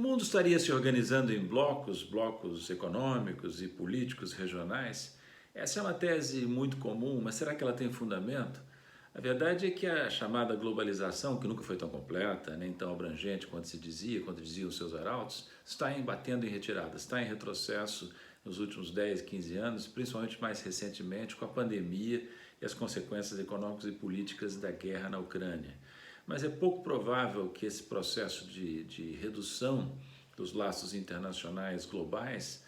O mundo estaria se organizando em blocos econômicos e políticos regionais? Essa é uma tese muito comum, mas será que ela tem fundamento? A verdade é que a chamada globalização, que nunca foi tão completa, nem tão abrangente quanto diziam os seus arautos, está batendo em retirada, está em retrocesso nos últimos 10, 15 anos, principalmente mais recentemente com a pandemia e as consequências econômicas e políticas da guerra na Ucrânia. Mas é pouco provável que esse processo de redução dos laços internacionais globais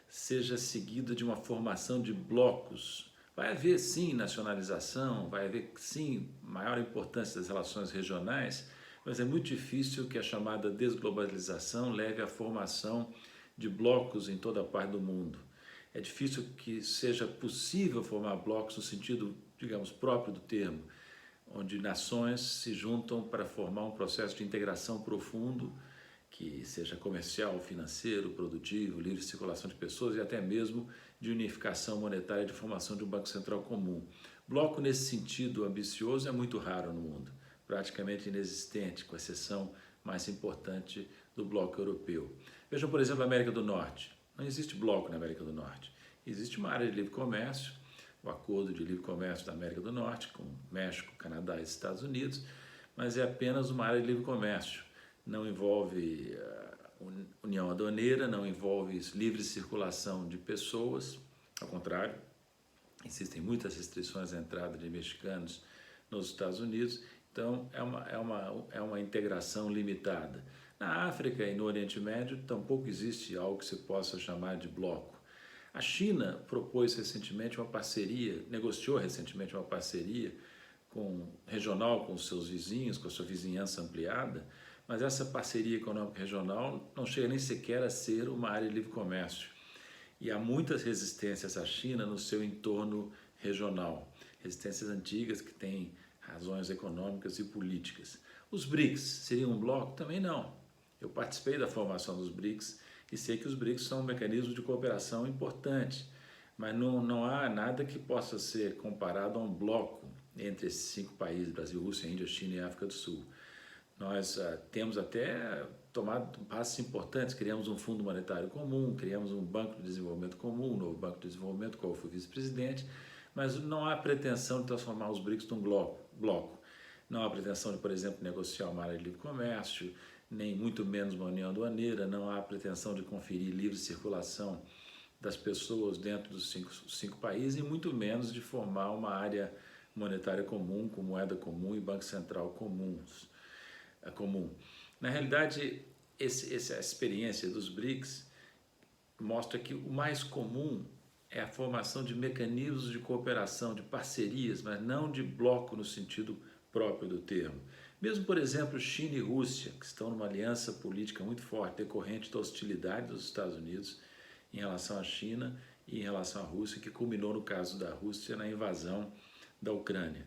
seja seguido de uma formação de blocos. Vai haver sim nacionalização, vai haver sim maior importância das relações regionais, mas é muito difícil que a chamada desglobalização leve à formação de blocos em toda a parte do mundo. É difícil que seja possível formar blocos no sentido, digamos, próprio do termo, onde nações se juntam para formar um processo de integração profundo, que seja comercial, financeiro, produtivo, livre circulação de pessoas e até mesmo de unificação monetária, de formação de um Banco Central comum. Bloco nesse sentido ambicioso é muito raro no mundo, praticamente inexistente, com exceção mais importante do bloco europeu. Vejam, por exemplo, a América do Norte. Não existe bloco na América do Norte. Existe uma área de livre comércio, o Acordo de Livre Comércio da América do Norte, com México, Canadá e Estados Unidos, mas é apenas uma área de livre comércio. Não envolve união aduaneira, não envolve livre circulação de pessoas, ao contrário, existem muitas restrições à entrada de mexicanos nos Estados Unidos, então é uma integração limitada. Na África e no Oriente Médio tampouco existe algo que se possa chamar de bloco. A China propôs recentemente uma parceria, negociou recentemente uma parceria regional com os seus vizinhos, com a sua vizinhança ampliada, mas essa parceria econômica regional não chega nem sequer a ser uma área de livre comércio. E há muitas resistências à China no seu entorno regional, resistências antigas que têm razões econômicas e políticas. Os BRICS seriam um bloco? Também não. Eu participei da formação dos BRICS e sei que os BRICS são um mecanismo de cooperação importante, mas não há nada que possa ser comparado a um bloco entre esses 5 países, Brasil, Rússia, Índia, China e África do Sul. Nós temos até tomado passos importantes, criamos um Fundo Monetário Comum, criamos um Banco de Desenvolvimento Comum, um novo Banco de Desenvolvimento, qual eu fui vice-presidente, mas não há pretensão de transformar os BRICS num bloco. Não há pretensão de, por exemplo, negociar uma área de livre comércio, nem muito menos uma união aduaneira, não há pretensão de conferir livre circulação das pessoas dentro dos cinco países e muito menos de formar uma área monetária comum, com moeda comum e Banco Central comum. Na realidade, essa experiência dos BRICS mostra que o mais comum é a formação de mecanismos de cooperação, de parcerias, mas não de bloco no sentido próprio do termo. Mesmo, por exemplo, China e Rússia, que estão numa aliança política muito forte, decorrente da hostilidade dos Estados Unidos em relação à China e em relação à Rússia, que culminou no caso da Rússia na invasão da Ucrânia.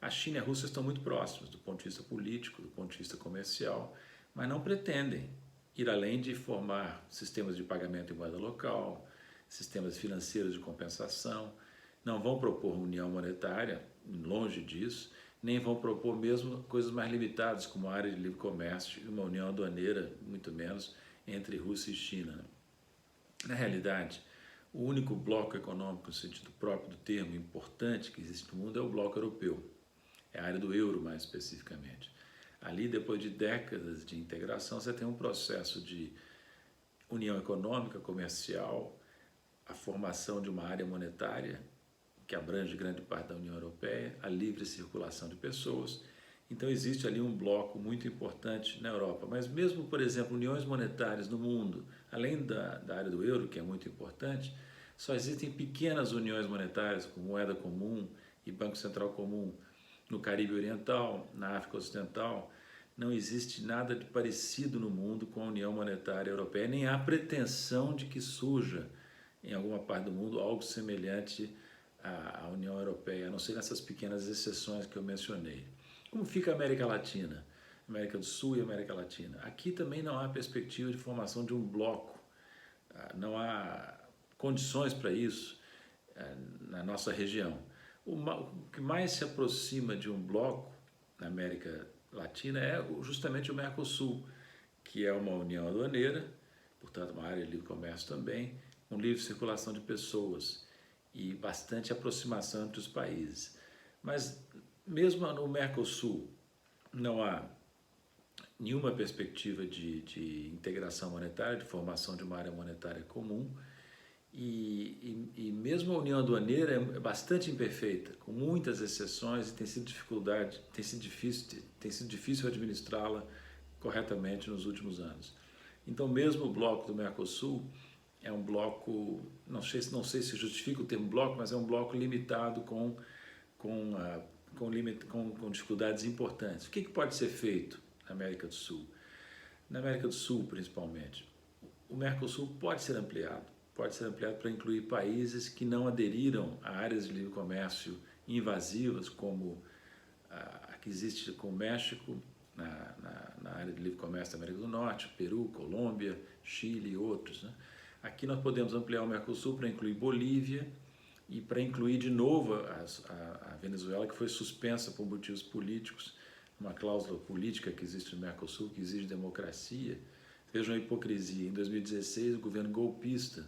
A China e a Rússia estão muito próximas do ponto de vista político, do ponto de vista comercial, mas não pretendem ir além de formar sistemas de pagamento em moeda local, sistemas financeiros de compensação, não vão propor união monetária, longe disso, nem vão propor mesmo coisas mais limitadas, como a área de livre comércio e uma união aduaneira, muito menos, entre Rússia e China. Na realidade, o único bloco econômico, no sentido próprio do termo, importante que existe no mundo é o bloco europeu, é a área do euro mais especificamente. Ali, depois de décadas de integração, você tem um processo de união econômica, comercial, a formação de uma área monetária que abrange grande parte da União Europeia, a livre circulação de pessoas. Então existe ali um bloco muito importante na Europa. Mas mesmo, por exemplo, uniões monetárias no mundo, além da área do euro, que é muito importante, só existem pequenas uniões monetárias com moeda comum e Banco Central comum. No Caribe Oriental, na África Ocidental, não existe nada de parecido no mundo com a União Monetária Europeia, nem há pretensão de que surja em alguma parte do mundo algo semelhante à União Europeia, a não ser nessas pequenas exceções que eu mencionei. Como fica a América Latina? América do Sul e América Latina. Aqui também não há perspectiva de formação de um bloco, não há condições para isso na nossa região. O que mais se aproxima de um bloco na América Latina é justamente o Mercosul, que é uma união aduaneira, portanto uma área de livre comércio também, com livre circulação de pessoas e bastante aproximação entre os países. Mas mesmo no Mercosul não há nenhuma perspectiva de integração monetária, de formação de uma área monetária comum, e mesmo a união aduaneira é bastante imperfeita, com muitas exceções, e tem sido difícil administrá-la corretamente nos últimos anos. Então, mesmo o bloco do Mercosul é um bloco, não sei se justifica o termo bloco, mas é um bloco limitado com dificuldades importantes. O que pode ser feito na América do Sul? Na América do Sul, principalmente, o Mercosul pode ser ampliado para incluir países que não aderiram a áreas de livre comércio invasivas, como a que existe com o México, na área de livre comércio da América do Norte, Peru, Colômbia, Chile e outros, né? Aqui nós podemos ampliar o Mercosul para incluir Bolívia e para incluir de novo a Venezuela, que foi suspensa por motivos políticos, uma cláusula política que existe no Mercosul, que exige democracia. Vejam a hipocrisia. Em 2016, o governo golpista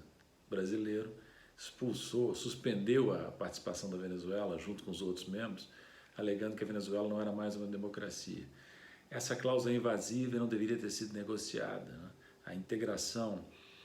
brasileiro suspendeu a participação da Venezuela junto com os outros membros, alegando que a Venezuela não era mais uma democracia. Essa cláusula é invasiva e não deveria ter sido negociada, né? A integração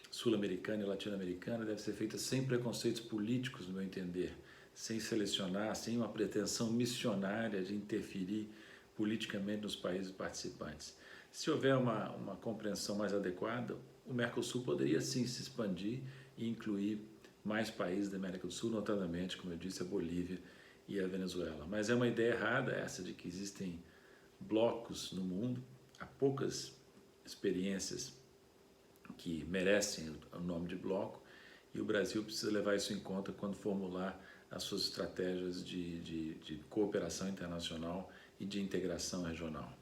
sul-americana e latino-americana deve ser feita sem preconceitos políticos, no meu entender, sem selecionar, sem uma pretensão missionária de interferir politicamente nos países participantes. Se houver uma compreensão mais adequada, o Mercosul poderia sim se expandir e incluir mais países da América do Sul, notadamente, como eu disse, a Bolívia e a Venezuela. Mas é uma ideia errada essa de que existem blocos no mundo, há poucas experiências que merecem o nome de bloco, e o Brasil precisa levar isso em conta quando formular as suas estratégias de cooperação internacional e de integração regional.